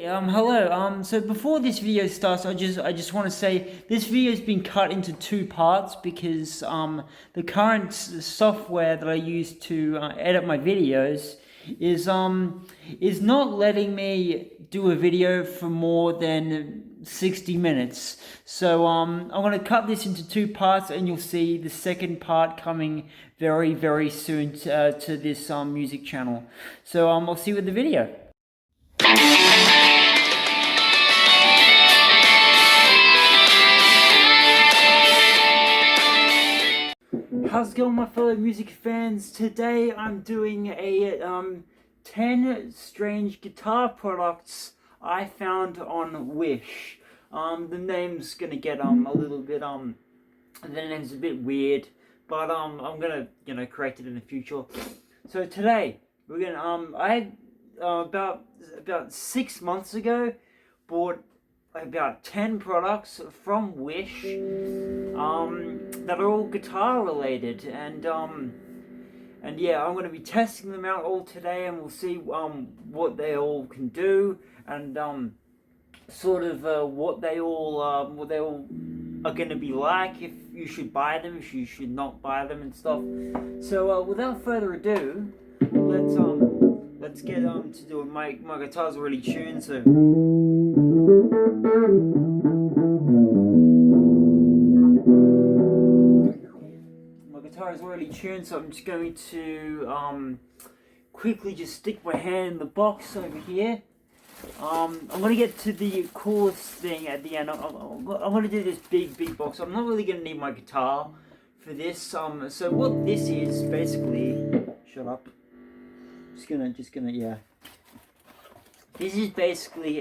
Hello. So before this video starts, I just want to say this video has been cut into two parts because the current software that I use to edit my videos is not letting me do a video for more than 60 minutes. So I'm going to cut this into two parts, and you'll see the second part coming very, very soon to this music channel. So I'll see you with the video. How's it going, my fellow music fans? Today I'm doing a 10 strange guitar products I found on Wish. The name's gonna get a little bit the name's a bit weird, but I'm gonna correct it in the future. So today we're gonna I about 6 months ago bought about 10 products from Wish that are all guitar related, and yeah, I'm going to be testing them out all today, and we'll see what they all can do, and sort of what they all are going to be like, if you should buy them, if you should not buy them, and stuff. So without further ado, let's get to do it. My guitar's already tuned, so my guitar is already tuned, so I'm just going to quickly just stick my hand in the box over here. I'm going to get to the coolest thing at the end. I'm going to do this big box. I'm not really going to need my guitar for this. So what this is basically, shut up. Just gonna, yeah. This is basically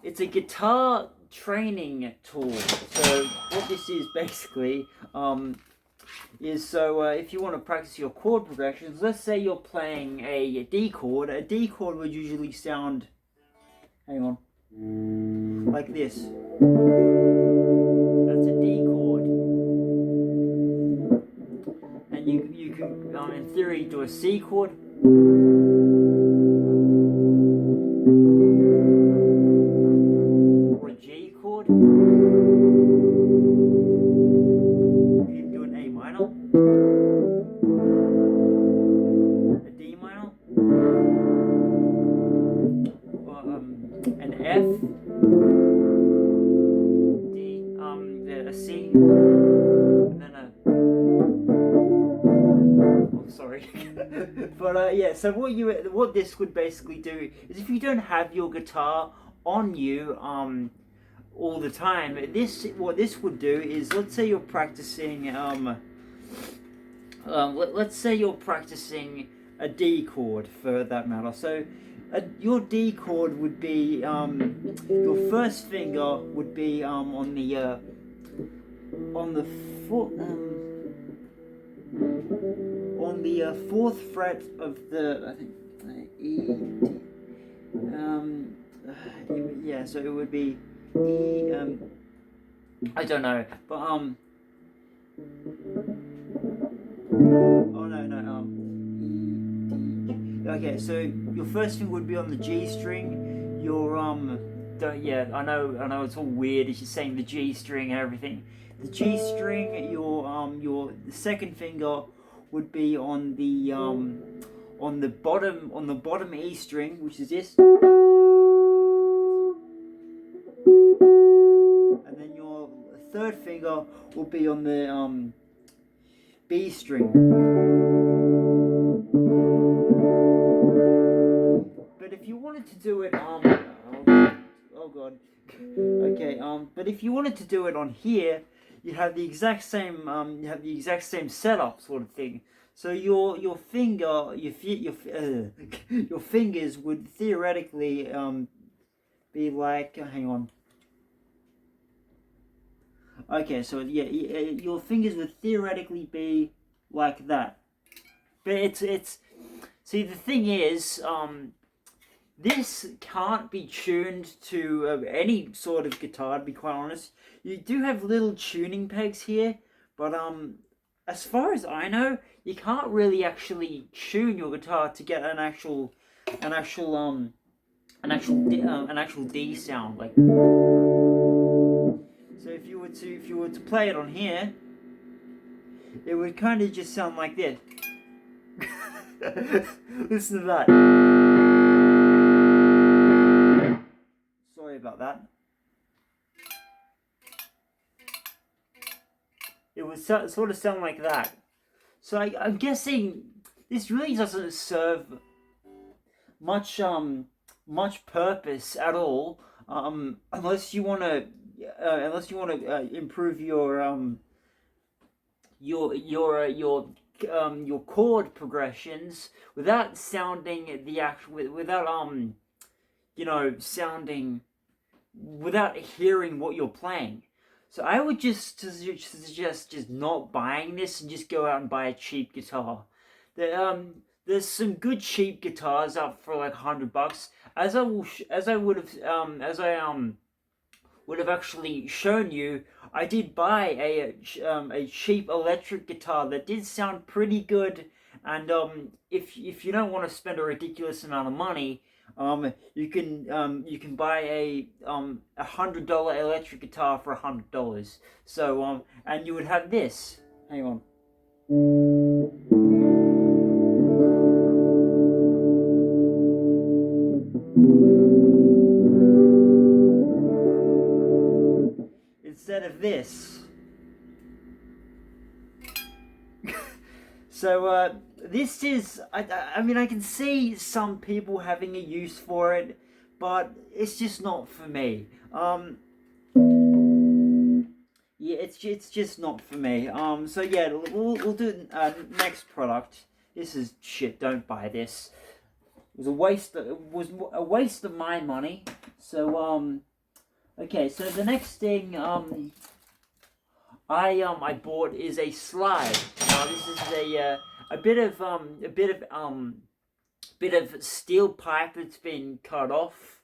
it's a guitar training tool. So what this is basically is if you want to practice your chord progressions, let's say you're playing a D chord. A D chord would usually sound, hang on, like this. That's a D chord, and you can in theory do a C chord. Or a G chord. You can do an A minor. A D minor. An F. D, a C. And then sorry. But yeah, so what this would basically do is, if you don't have your guitar on you all the time, what this would do is, let's say you're practicing let's say you're practicing a D chord, for that matter. So your D chord would be your first finger would be on the foot on the fourth fret of the, I think, E. Yeah, so it would be E. I don't know, but oh no. Okay, so your first thing would be on the G string. Your yeah, I know it's all weird. It's just saying the G string and everything. The G string. Your second finger would be on the bottom E string, which is this. And then your third finger will be on the B string. But if you wanted to do it oh god. Okay, but if you wanted to do it on here, you have the exact same setup, sort of thing. So your fingers would theoretically be like, hang on. Okay, so yeah, your fingers would theoretically be like that. But it's see, the thing is, this can't be tuned to any sort of guitar, to be quite honest. You do have little tuning pegs here, but as far as I know, you can't really actually tune your guitar to get an actual an actual D sound, like. So if you were to play it on here, it would kind of just sound like this. Listen to that. Sorry about that. It would sort of sound like that. So I'm guessing this really doesn't serve much purpose at all, unless you want to improve your chord progressions without sounding the actual sounding without hearing what you're playing. So I would just suggest just not buying this and just go out and buy a cheap guitar. There's some good cheap guitars up for like $100. As I would have actually shown you, I did buy a cheap electric guitar that did sound pretty good. And if you don't want to spend a ridiculous amount of money, you can buy a $100 electric guitar for $100. So and you would have this. Hang on. Instead of this. So this is, I mean, I can see some people having a use for it, but it's just not for me. Yeah, it's just not for me. So yeah, we'll do next product. This is shit. Don't buy this. It was a waste of my money. So okay. So the next thing I bought is a slide. This is a bit of steel pipe that's been cut off.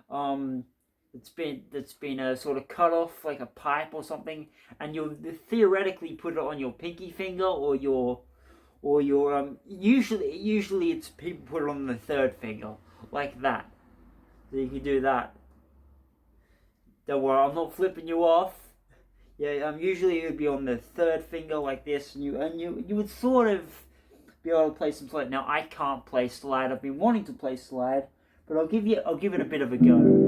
That's been sort of cut off like a pipe or something, and you'll theoretically put it on your pinky finger or your usually it's people put it on the third finger like that. So you can do that. Don't worry, I'm not flipping you off. Yeah, usually it would be on the third finger like this, and you would sort of be able to play some slide. Now I can't play slide. I've been wanting to play slide, but I'll give it a bit of a go.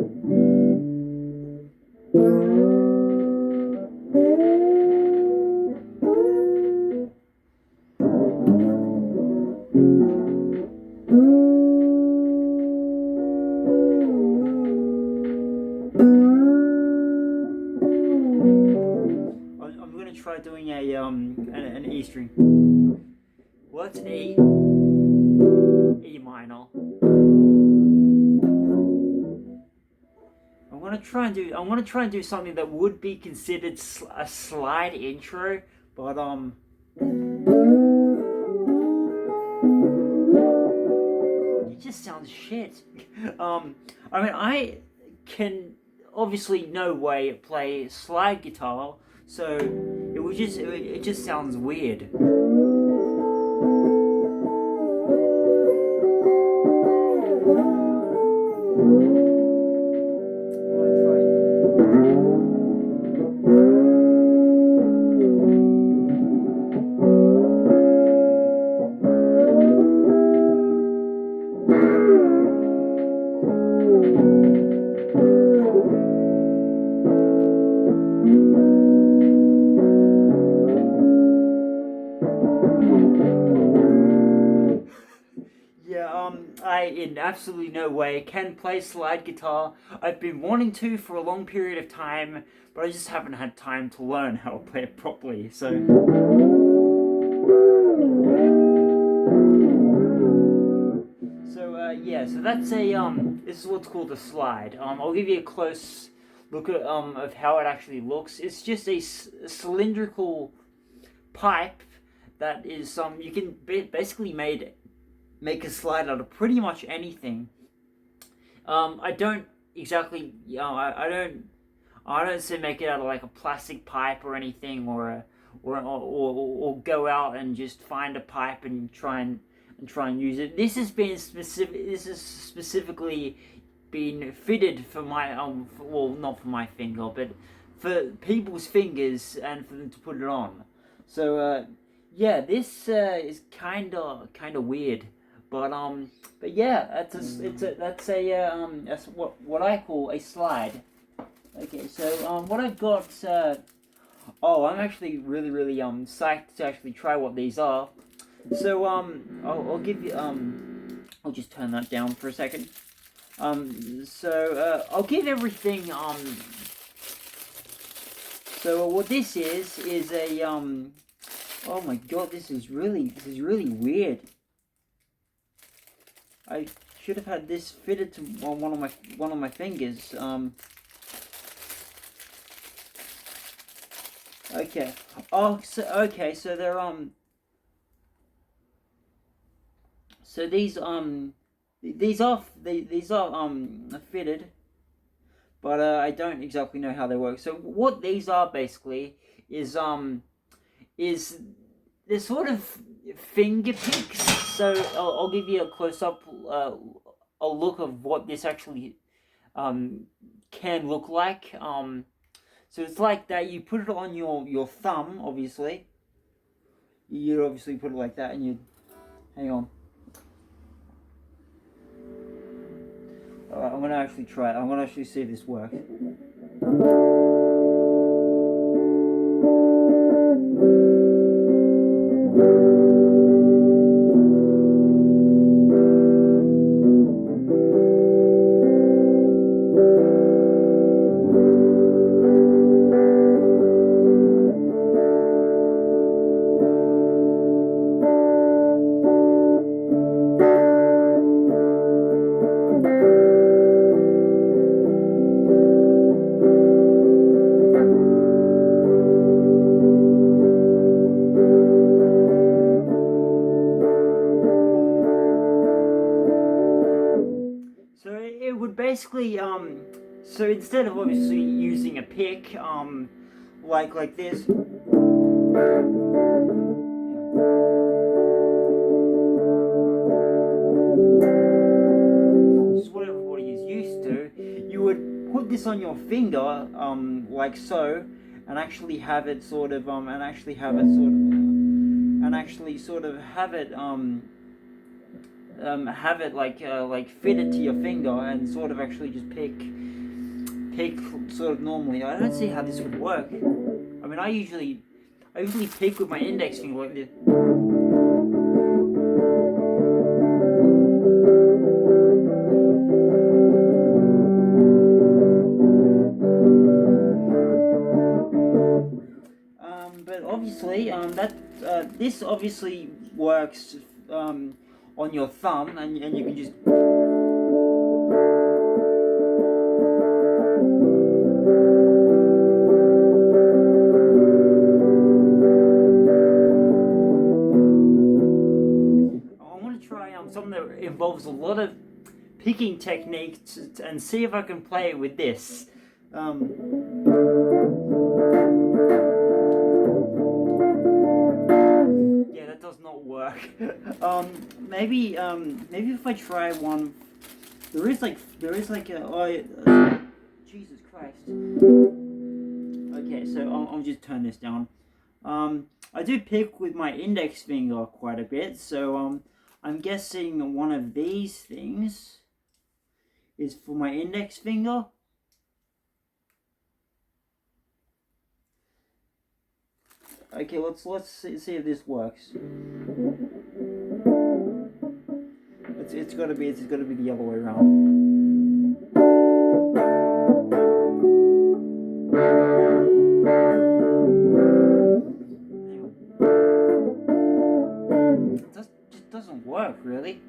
Try doing an E string. Well, that's E minor. I'm gonna try and do something that would be considered a slide intro, but it just sounds shit. I mean, I can obviously no way play slide guitar, so it just sounds weird. I in absolutely no way can play slide guitar. I've been wanting to for a long period of time, but I just haven't had time to learn how to play it properly. So yeah, so that's this is what's called a slide. I'll give you a close look at of how it actually looks. It's just a cylindrical pipe that is you can basically make a slide out of pretty much anything. I don't exactly, I don't say make it out of like a plastic pipe or anything, or go out and just find a pipe and try and use it. This is specifically been fitted for my well, not for my finger, but for people's fingers and for them to put it on. So yeah, this is kind of weird, but yeah, that's what I call a slide. Okay, so what I've got, oh, I'm actually really psyched to actually try what these are. So I'll give you I'll just turn that down for a second. So I'll give everything so what this is a oh my god, this is really weird. I should have had this fitted to one of my fingers. Okay. Oh, so okay, so they're so these are fitted, but I don't exactly know how they work. So what these are basically is they're sort of finger picks. So I'll give you a close up a look of what this actually can look like. So it's like that. You put it on your thumb, obviously. You obviously put it like that, and you hang on. Alright, I'm gonna actually try it. I'm gonna actually see if this works. So it would basically so instead of obviously using a pick like this, just what everybody is used to, you would put this on your finger like so, and actually have it sort of have it like fitted to your finger and sort of actually just pick sort of normally. I don't see how this would work. I mean, I usually pick with my index finger like this. But obviously, this obviously works on your thumb, and you can just. I want to try something that involves a lot of picking techniques and see if I can play it with this. Yeah, that does not work. Maybe if I try one, there is like a Jesus Christ. Okay, so I'll just turn this down. I do pick with my index finger quite a bit, so I'm guessing one of these things is for my index finger. Okay, let's see if this works. It's gotta be the other way around. It just doesn't work really.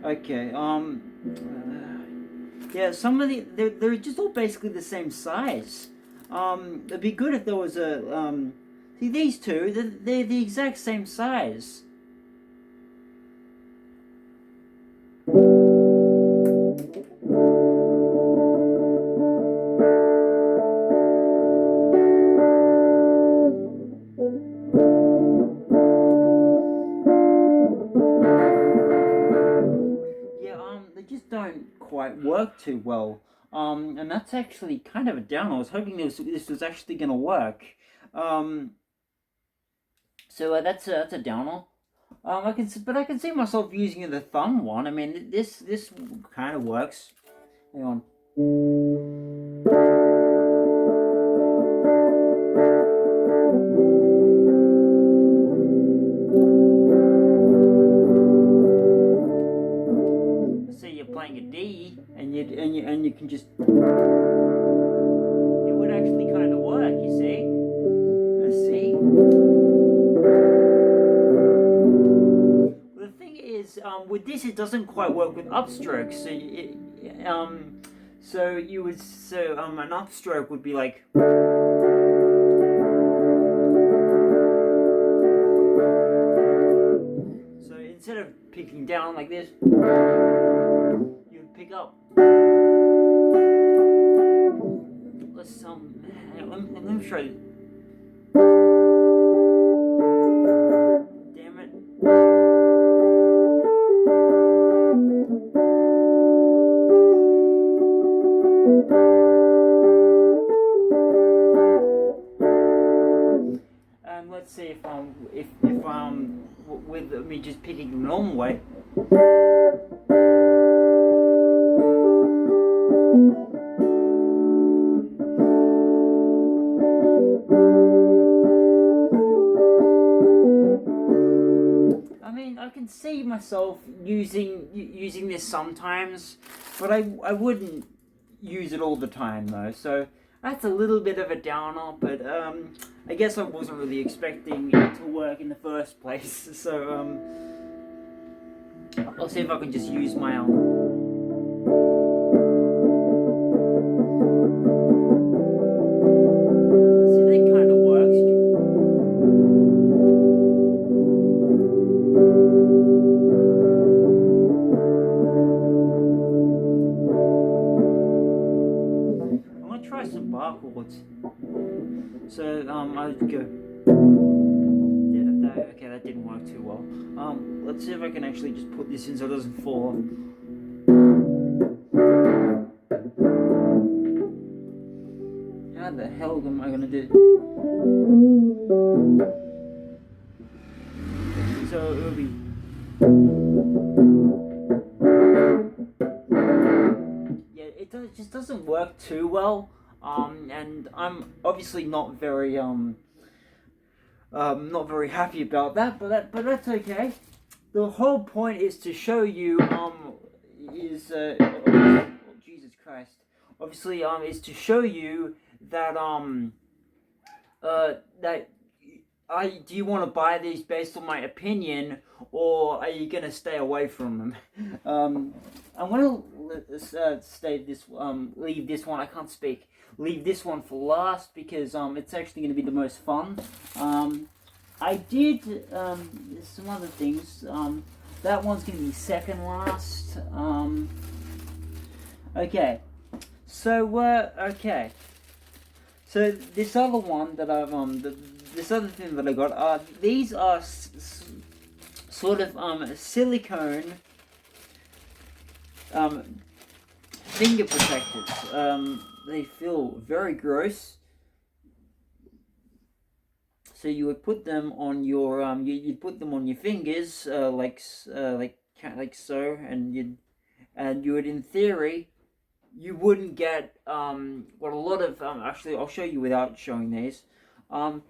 Okay, yeah, some of they're just all basically the same size. It'd be good if there was a see these two, they're the exact same size. Yeah, they just don't quite work work too well. And that's actually kind of a down. I was hoping this was actually going to work. So that's a downer. I can see myself using the thumb one. I mean, this kind of works. Hang on. Let's say you're playing a D, and you can just. It would actually kind of work. You see? Let's see. The thing is, with this, it doesn't quite work with upstrokes. So, an upstroke would be like. So instead of picking down like this, you'd pick up. Let me show you. Damn it. And let's see if with me just picking the normal way. I mean, I can see myself using this sometimes, but I wouldn't use it all the time though. So that's a little bit of a downer, but I guess I wasn't really expecting it to work in the first place. So I'll see if I can just use my See, that kind of works. I'm gonna try some bar chords. So I'll go. Okay, that didn't work too well. Let's see if I can actually just put this in so it doesn't fall off. How the hell am I gonna do? So it'll be. Yeah, it just doesn't work too well. And I'm obviously not very happy about that, but that's okay. The whole point is to show you Jesus Christ. Obviously is to show you that do you want to buy these based on my opinion, or are you gonna stay away from them? I'm gonna leave this one. I can't speak. Leave this one for last because it's actually going to be the most fun. I did some other things. That one's going to be second last. Okay. So So this other one that I've this other thing that I got. These are sort of silicone finger protectors. They feel very gross. So you would put them on your you'd put them on your fingers like so, and you would, in theory, you wouldn't get what a lot of actually I'll show you without showing these. Oh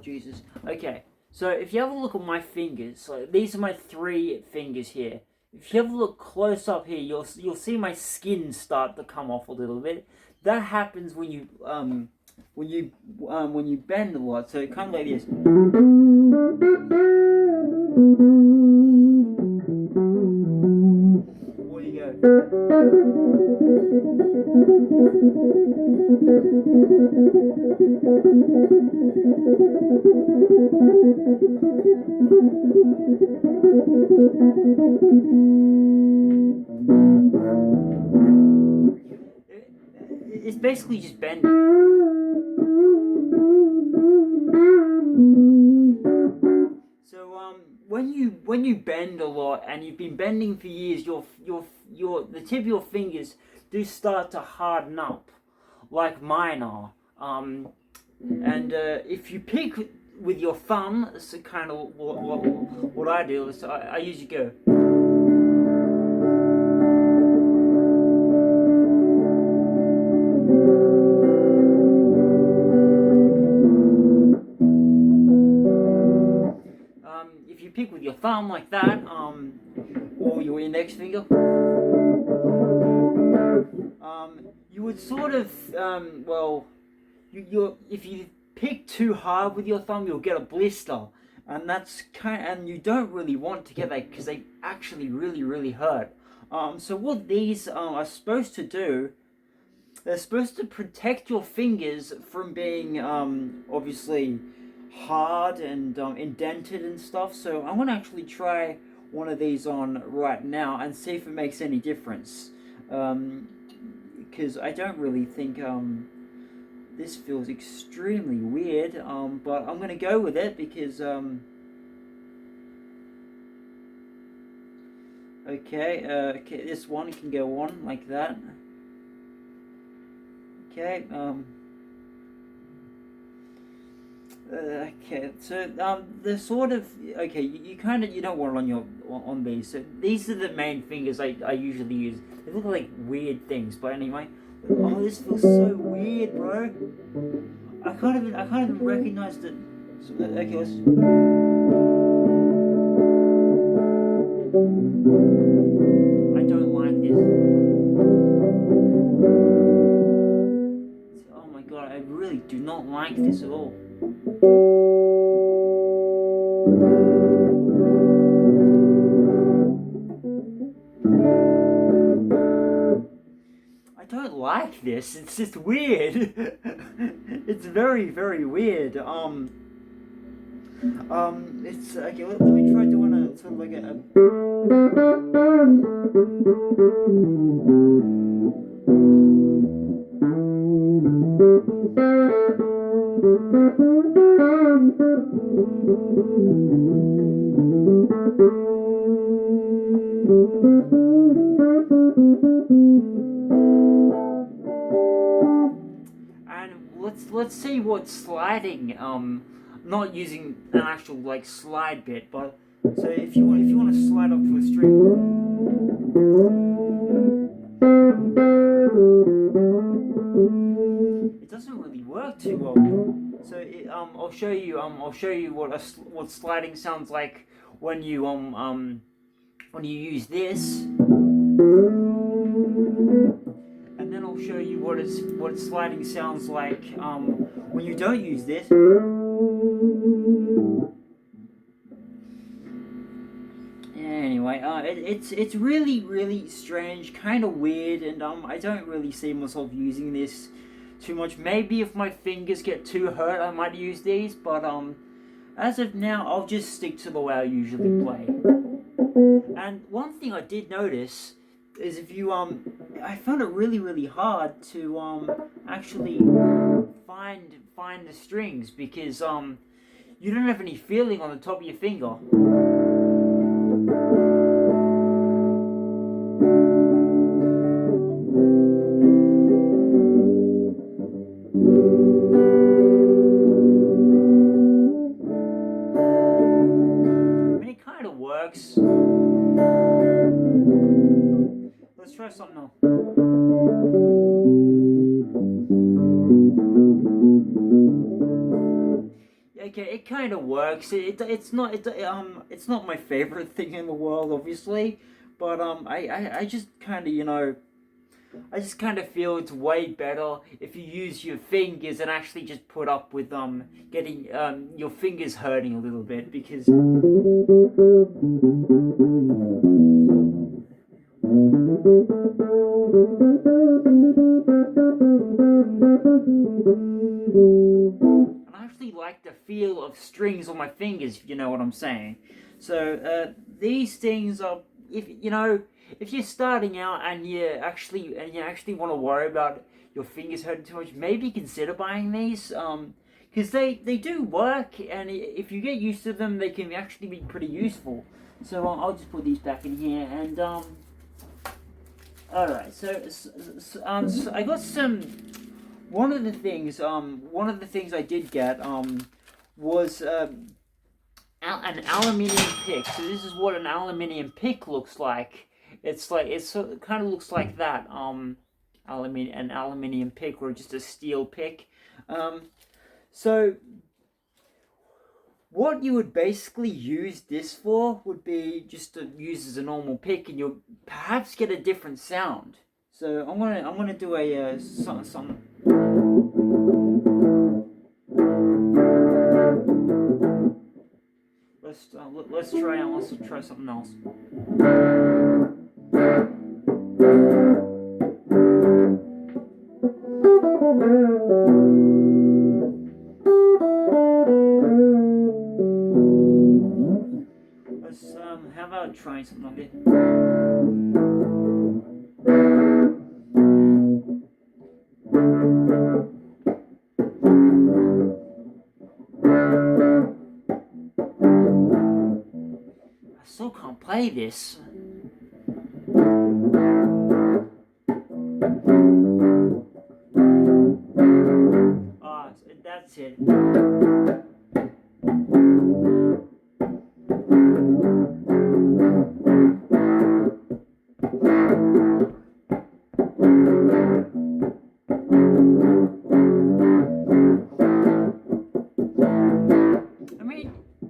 Jesus. Okay. So if you have a look at my fingers, so these are my 3 fingers here. If you have a look close up here, you'll see my skin start to come off a little bit. That happens when you bend a lot. So it kind of like this. There you go. It's basically just bending. So when you bend a lot and you've been bending for years, the tip of your fingers do start to harden up, like mine are. And if you pick with your thumb, it's kind of what I do. So I usually go. If you pick with your thumb like that, or your index finger, you would sort of, if you pick too hard with your thumb, you'll get a blister, and and you don't really want to get that because they actually really hurt. So what these are supposed to do, they're supposed to protect your fingers from being obviously hard and indented and stuff. So I'm gonna actually try one of these on right now and see if it makes any difference, because I don't really think this feels extremely weird, but I'm gonna go with it because okay, this one can go on like that. Okay, okay, so the sort of you don't want it on these. So these are the main fingers I usually use. They look like weird things, but anyway. Oh, this feels so weird, bro. I can't even recognize it. So, okay, let's. I don't like this. Oh my god, I really do not like this at all. I don't like this. It's just weird. It's very weird. It's okay. Let me try doing a sort of like a. And let's see what sliding, not using an actual like slide bit, but so if you want to slide up to a string, it doesn't really work too well. So I'll show you what sliding sounds like when you use this, and then I'll show you what sliding sounds like when you don't use this. Anyway, it's really strange, kind of weird, and I don't really see myself using this too much. Maybe if my fingers get too hurt, I might use these, but as of now, I'll just stick to the way I usually play. And one thing I did notice is if you I found it really hard to actually find the strings, because you don't have any feeling on the top of your finger. Works. Let's try something else. Okay, it kind of works. It's not my favorite thing in the world, obviously, but I just kind of I just kind of feel it's way better if you use your fingers and actually just put up with getting your fingers hurting a little bit, because and I actually like the feel of strings on my fingers, if you know what I'm saying. So these things are, if you're starting out and you actually want to worry about your fingers hurting too much, maybe consider buying these, because they do work, and if you get used to them, they can actually be pretty useful. So I'll just put these back in here, and alright, so I got some, one of the things I did get, was, an aluminium pick. So this is what an aluminium pick looks like. It's like, it kind of looks like that, an aluminium pick, or just a steel pick. So what you would basically use this for would be just to use as a normal pick, and you'll perhaps get a different sound. So I'm gonna do a some. Let's try something else. How about trying something like this? I still can't play this. Ah, that's it.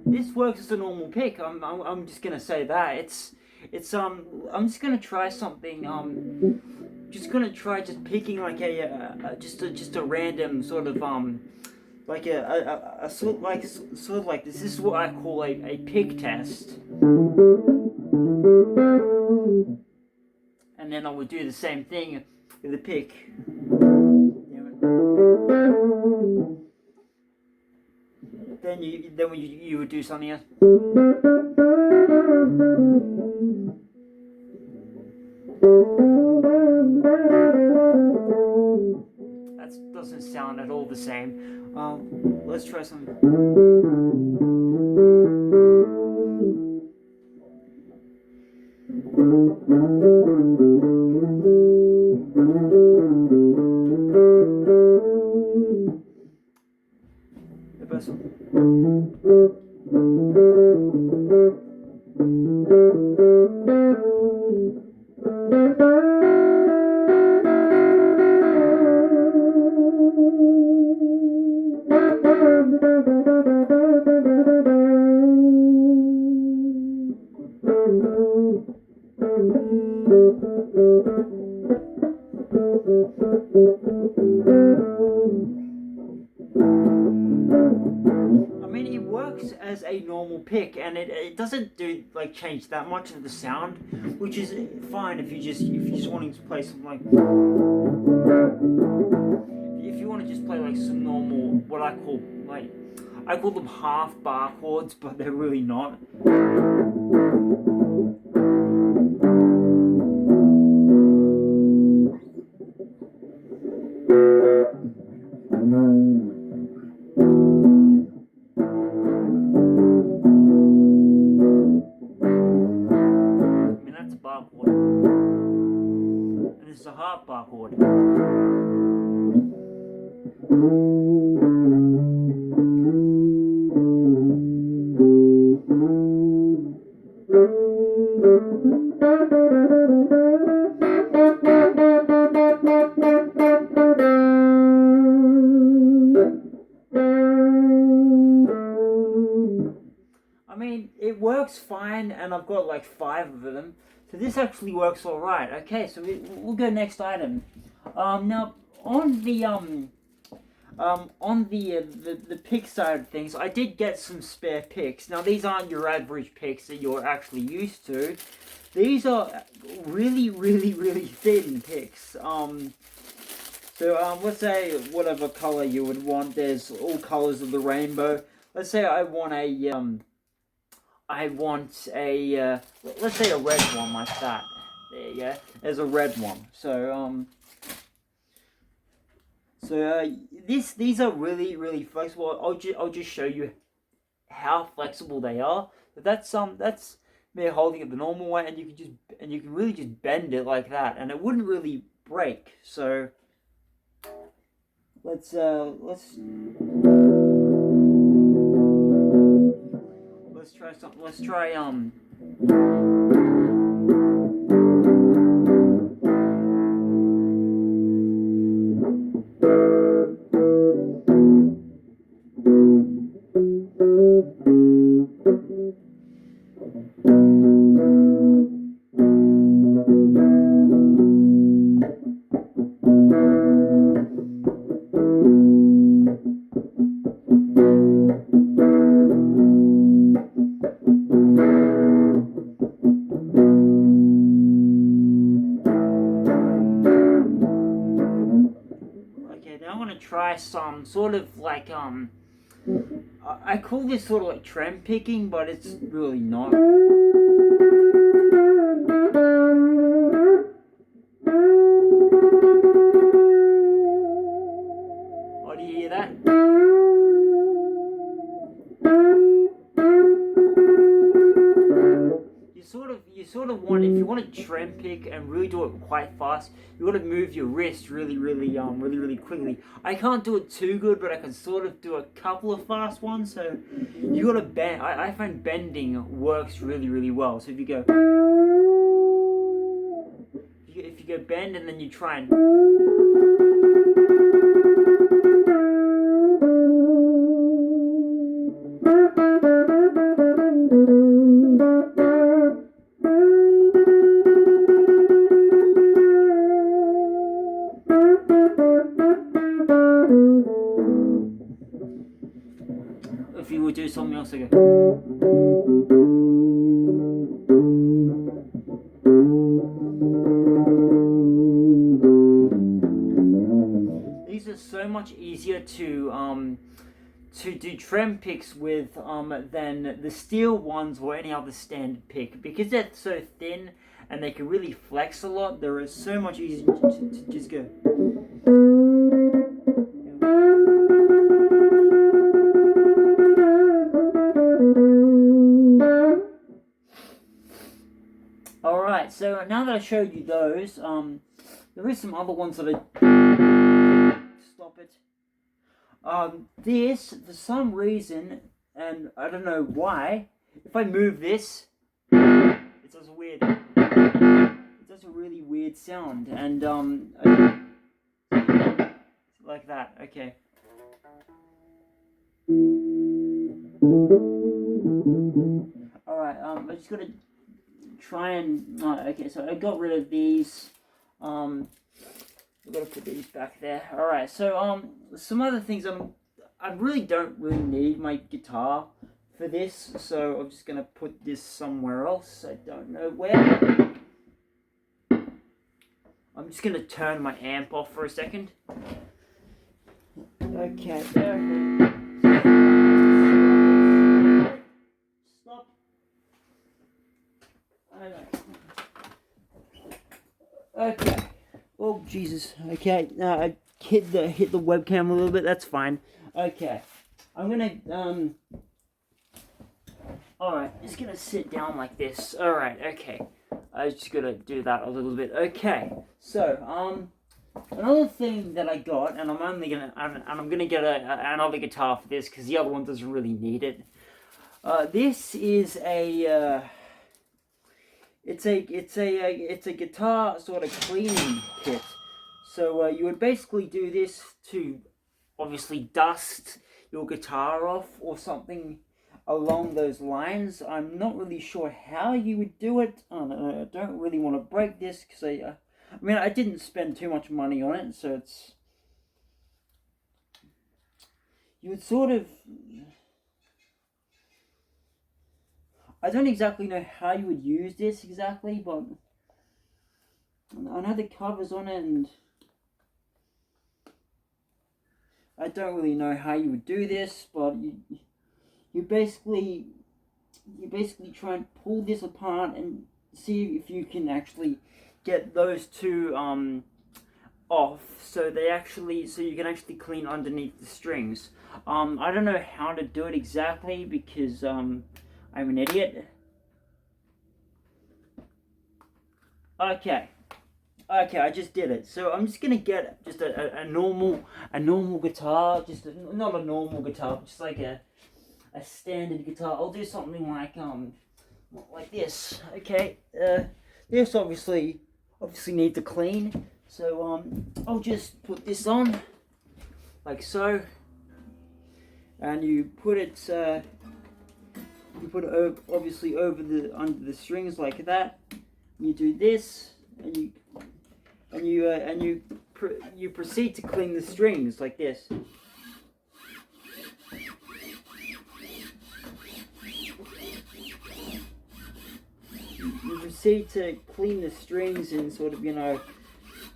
This works as a normal pick. I'm just gonna say that I'm just gonna try something. Just gonna try just picking like just a random sort of like a sort of like this. This is what I call a pick test. And then I would do the same thing with the pick. Then you would do something else. That doesn't sound at all the same. Let's try something. The best one. It works as a normal pick, and it doesn't do like change that much of the sound, which is fine if you're just wanting to play something like, if you want to just play like some normal, what I call them half bar chords, but they're really not. That's a bar chord. And this is a half bar chord. It works fine, and I've got like 5 of them, so this actually works all right. Okay, so we'll go next item. Now on the pick side of things, I did get some spare picks. Now these aren't your average picks that you're actually used to. These are really, really, really thin picks. So let's say whatever color you would want. There's all colors of the rainbow. Let's say I want a let's say a red one like that. There you go. There's a red one. So these are really, really flexible. I'll just show you how flexible they are. But that's me holding it the normal way, and you can really just bend it like that, and it wouldn't really break. So let's try something. Let's try okay, now I'm gonna try some sort of like I call this sort of like trem picking, but it's really not. Oh, do you hear that? You sort of want, if you want to trem pick and really do it quite fast, you got to move your wrist really quickly. I can't do it too good, but I can sort of do a couple of fast ones. So you got to bend. I find bending works really well. So if you go bend and then you try and if you would do something else again. These are so much easier to do trem picks with than the steel ones or any other standard pick, because they're so thin and they can really flex a lot. They're so much easier to just go. Alright, so now that I showed you those, there is some other ones that I... Stop it. This, for some reason, and I don't know why, if I move this, it does a really weird sound, and, like that, okay. Alright, I just gotta try and, okay, so I got rid of these, I've got to put these back there. Alright, so, some other things, I really don't really need my guitar for this, so I'm just gonna put this somewhere else. I don't know where. I'm just gonna turn my amp off for a second. Okay, there. Stop. Okay. Oh Jesus. Okay. I hit the webcam a little bit. That's fine. Okay. I'm gonna All right. Just gonna sit down like this. All right. Okay. I just gotta do that a little bit. Okay. So another thing that I got, and I'm gonna get another guitar for this because the other one doesn't really need it. This is a it's a guitar sort of cleaning kit. So you would basically do this to obviously dust your guitar off or something along those lines. I'm not really sure how you would do it. I don't really want to break this because I mean, I didn't spend too much money on it, so it's... You would sort of... I don't exactly know how you would use this exactly, but... I know the cover's on it, and... I don't really know how you would do this, but you basically try and pull this apart and see if you can actually get those two off, so you can actually clean underneath the strings. I don't know how to do it exactly because I'm an idiot. Okay. Okay, I just did it. So I'm just gonna get just a normal guitar, just not a normal guitar, but just like a standard guitar. I'll do something like this. Okay. This obviously needs to clean. So I'll just put this on like so, and you put it obviously over the under the strings like that. You do this, and you proceed to clean the strings like this. You proceed to clean the strings and sort of,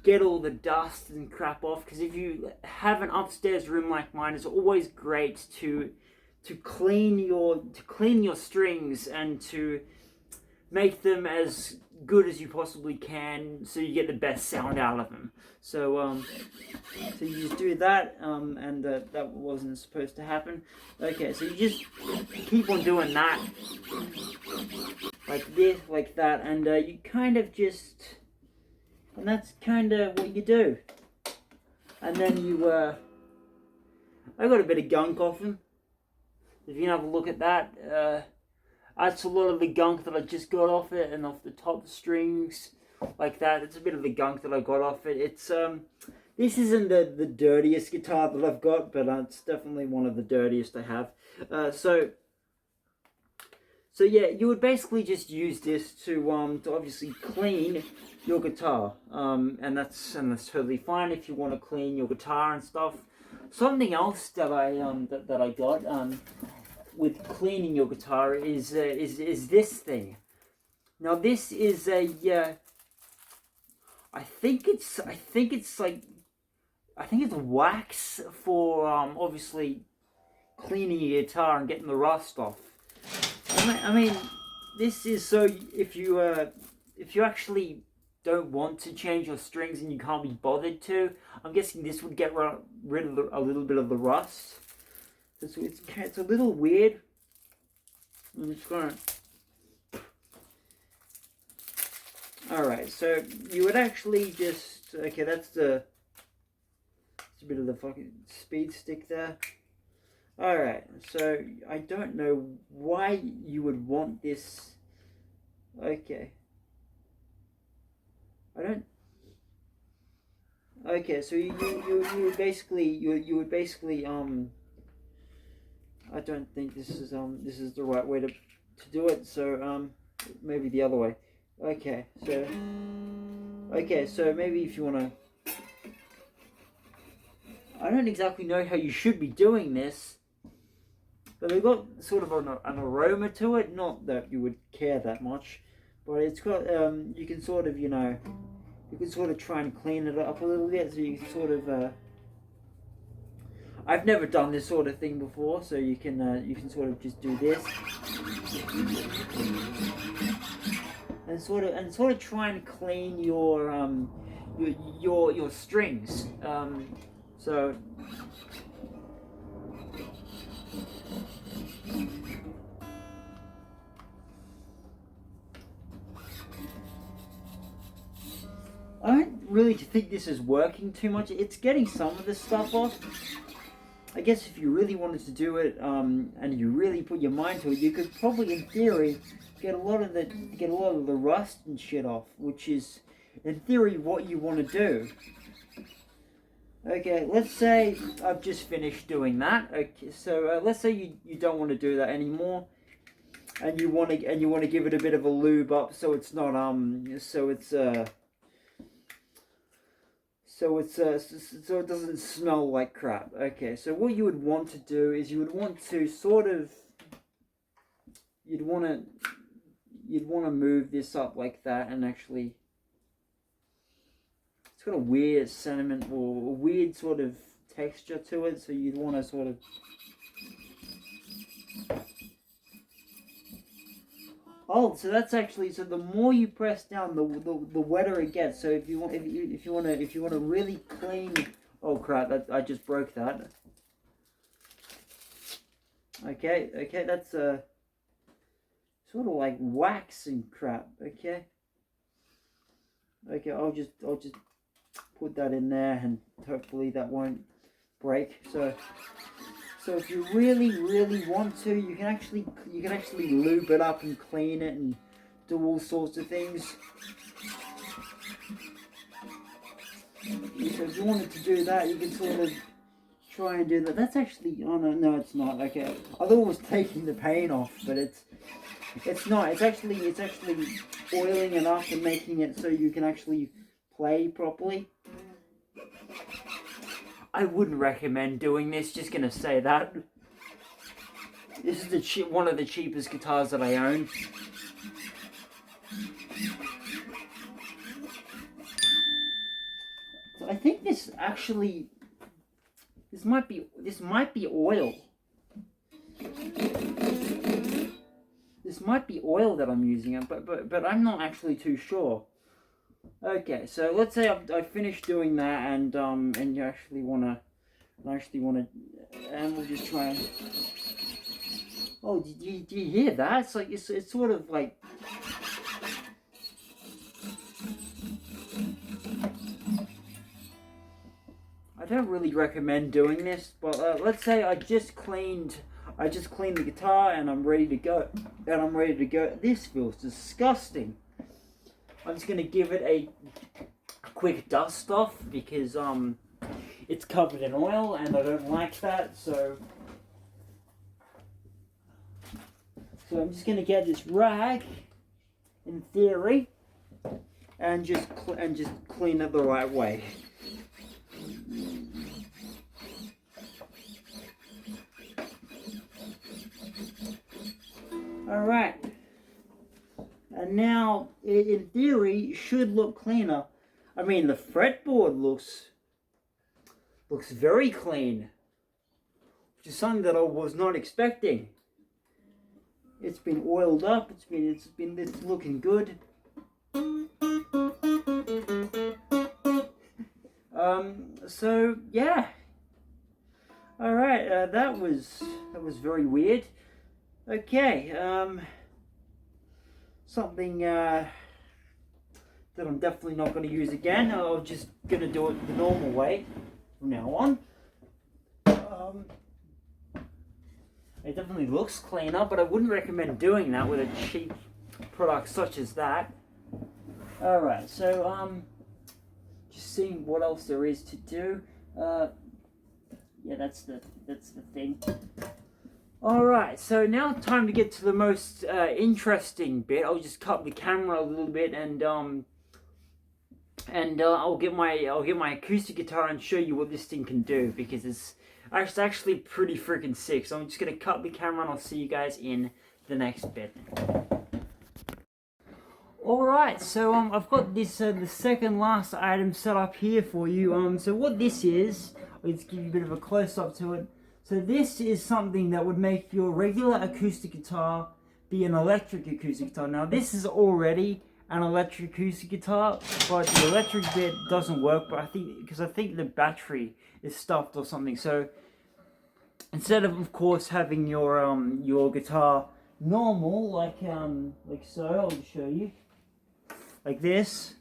get all the dust and crap off. Because if you have an upstairs room like mine, it's always great to clean your strings and to make them as good as you possibly can, so you get the best sound out of them. So you just do that, and that wasn't supposed to happen. Okay, so you just keep on doing that, like this, like that, and you kind of just, and that's kind of what you do. And then I got a bit of gunk off them. If you can have a look at that, that's a lot of the gunk that I just got off it, and off the top strings, like that. It's a bit of the gunk that I got off it. It's this isn't the dirtiest guitar that I've got, but it's definitely one of the dirtiest I have. So yeah, you would basically just use this to obviously clean your guitar, and that's totally fine if you want to clean your guitar and stuff. Something else that I that I got with cleaning your guitar is this thing. Now this is a I think it's wax for obviously cleaning your guitar and getting the rust off. I mean, this is so if you actually don't want to change your strings and you can't be bothered to, I'm guessing this would get rid of a little bit of the rust. It's a little weird. I'm just gonna. Alright, so you would actually just, okay, that's a bit of the fucking speed stick there. Alright, so I don't know why you would want this. Okay. Okay, so you would basically I don't think this is the right way to do it, so maybe the other way. Okay, so maybe if you wanna, I don't exactly know how you should be doing this, but they've got sort of an aroma to it. Not that you would care that much, but it's got you can sort of try and clean it up a little bit, so you can sort of I've never done this sort of thing before, so you can sort of just do this and sort of try and clean your strings. So I don't really think this is working too much. It's getting some of the stuff off. I guess if you really wanted to do it, and you really put your mind to it, you could probably, in theory, get a lot of the rust and shit off, which is, in theory, what you want to do. Okay, let's say I've just finished doing that. Okay, so let's say you don't want to do that anymore, and you want to give it a bit of a lube up, so it's not so it doesn't smell like crap. Okay, so what you would want to do is you'd want to move this up like that, and actually it's got a weird sentiment or a weird sort of texture to it, so you'd want to sort of so that's actually, so the more you press down, the wetter it gets. So if you want to really clean, oh crap, I just broke that. Okay, that's sort of like wax and crap. Okay. Okay, I'll just put that in there, and hopefully that won't break. So if you really want to, you can actually lube it up and clean it and do all sorts of things. So if you wanted to do that, you can sort of try and do that. That's actually, oh no, it's not. Okay, I thought it was taking the paint off, but it's not. It's actually oiling it up and making it so you can actually play properly. I wouldn't recommend doing this, just gonna say that. This is one of the cheapest guitars that I own. So I think this might be oil. This might be oil that I'm using, but I'm not actually too sure. Okay, so let's say I finished doing that, and you actually wanna, and we'll just try and. Oh, do you hear that? It's like it's sort of like. I don't really recommend doing this, but let's say I just cleaned the guitar and I'm ready to go. This feels disgusting. I'm just gonna give it a quick dust off because it's covered in oil and I don't like that. So I'm just gonna get this rag, in theory, and just clean it the right way. Alright, and now, in theory, it should look cleaner. I mean, the fretboard looks very clean, which is something that I was not expecting. It's been oiled up, it's looking good. So, yeah. Alright, that was very weird. Okay, something that I'm definitely not going to use again. I'm just going to do it the normal way from now on. It definitely looks cleaner, but I wouldn't recommend doing that with a cheap product such as that. Alright, so just seeing what else there is to do. Yeah, that's the thing. Alright, so now time to get to the most interesting bit. I'll just cut the camera a little bit and I'll get my acoustic guitar and show you what this thing can do, because it's actually pretty freaking sick. So I'm just gonna cut the camera and I'll see you guys in the next bit. Alright, so I've got this the second last item set up here for you. So what this is, I'll just give you a bit of a close up to it. So this is something that would make your regular acoustic guitar be an electric acoustic guitar. Now this is already an electric acoustic guitar, but the electric bit doesn't work. But I think the battery is stuffed or something. So instead of course having your guitar normal like so, I'll just show you like this.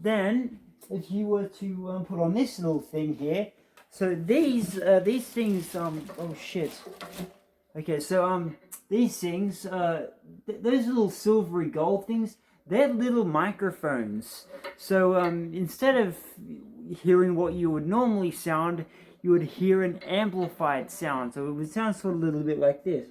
Then, if you were to put on this little thing here, so these things, oh shit. Okay, so these things, those little silvery gold things, they're little microphones. So instead of hearing what you would normally sound, you would hear an amplified sound. So it would sound sort of a little bit like this.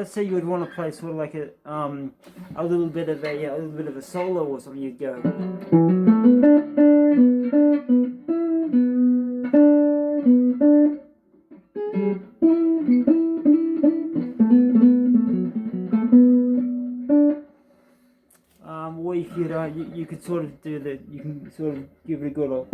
let's say you would want to play sort of like a little bit of a solo or something. You'd go. Or you could sort of do that. You can sort of give it a good old.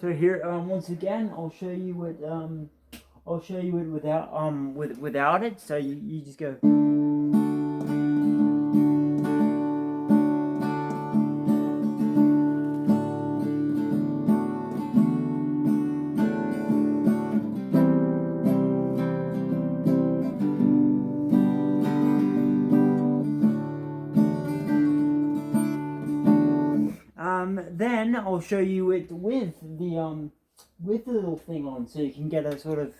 So here, once again, I'll show you it without it. So you just go. Then I'll show you it with the little thing on, so you can get a sort of.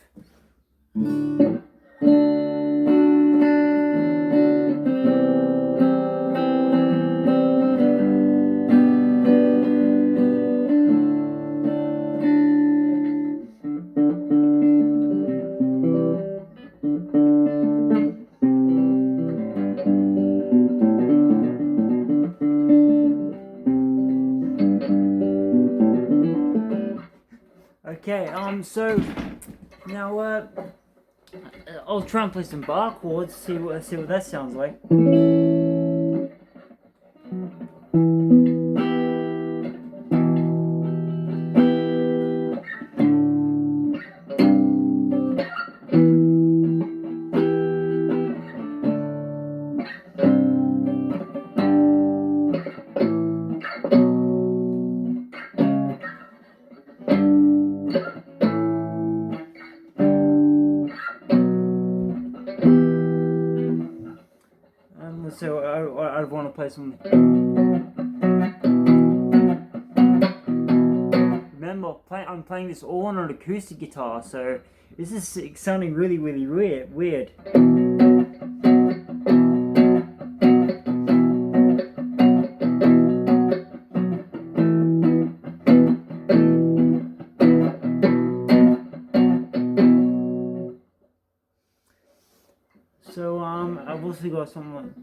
Okay, so now I'll try and play some bar chords, see what that sounds like. So I want to play some. Remember, I'm playing this all on an acoustic guitar, so this is sounding really weird. So I've also got some.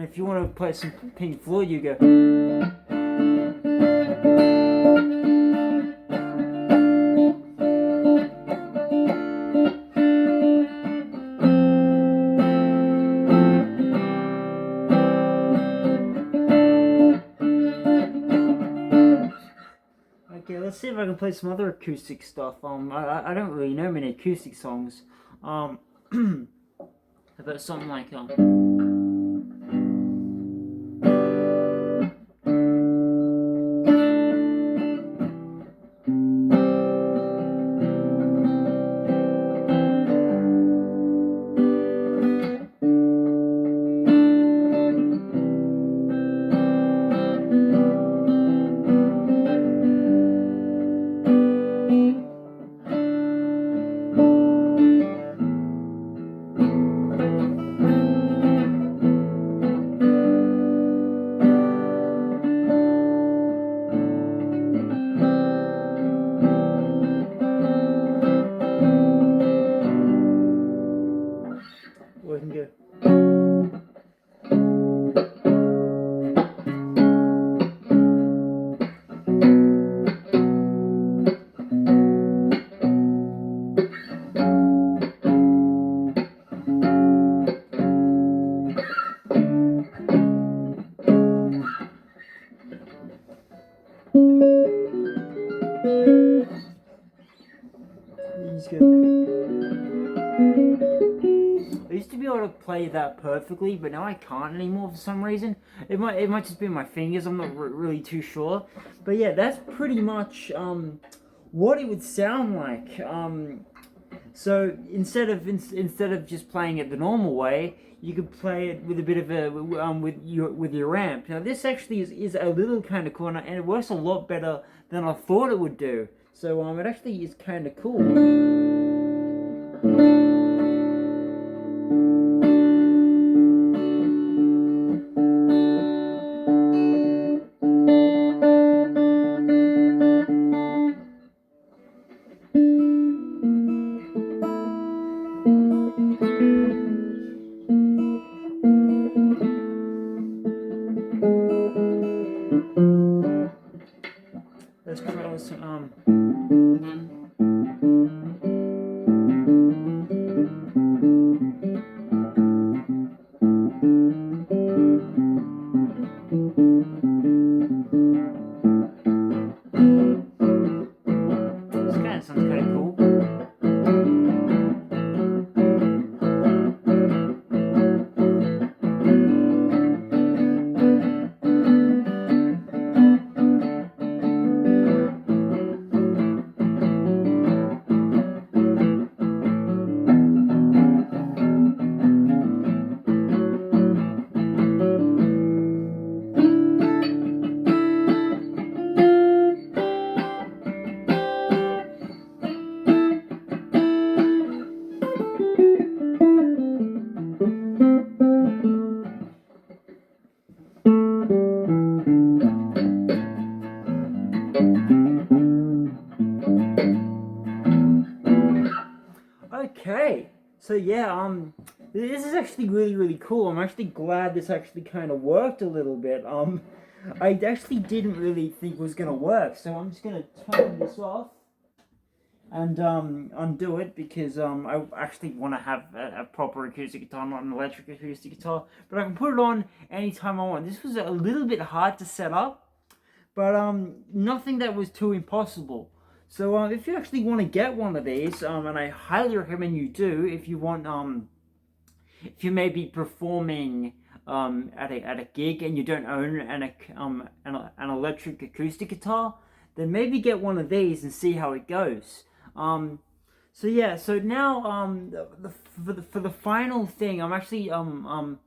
If you want to play some Pink Floyd, you go. Okay, let's see if I can play some other acoustic stuff. I don't really know many acoustic songs. About something like I used to be able to play that perfectly, but now I can't anymore for some reason. It might just be my fingers. I'm not really too sure. But yeah, that's pretty much what it would sound like. So instead of just playing it the normal way, you could play it with a bit of a with your amp. Now this actually is a little kind of cool, and it works a lot better than I thought it would do. So it actually is kind of cool. Let's try some This kind of sounds kind of cool. Okay, so yeah, this is actually really cool. I'm actually glad this actually kind of worked a little bit. I actually didn't really think it was gonna work, so I'm just gonna turn this off and undo it because I actually want to have a proper acoustic guitar, not an electric acoustic guitar. But I can put it on anytime I want. This was a little bit hard to set up, but nothing that was too impossible. So if you actually want to get one of these, and I highly recommend you do, if you want, if you may be performing at a gig and you don't own an electric acoustic guitar, then maybe get one of these and see how it goes. So yeah, so now for the final thing, I'm actually I'll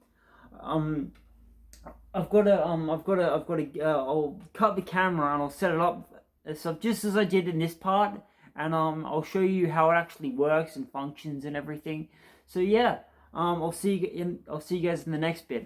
cut the camera and I'll set it up so just as I did in this part, and I'll show you how it actually works and functions and everything. So yeah, I'll see you guys in the next bit.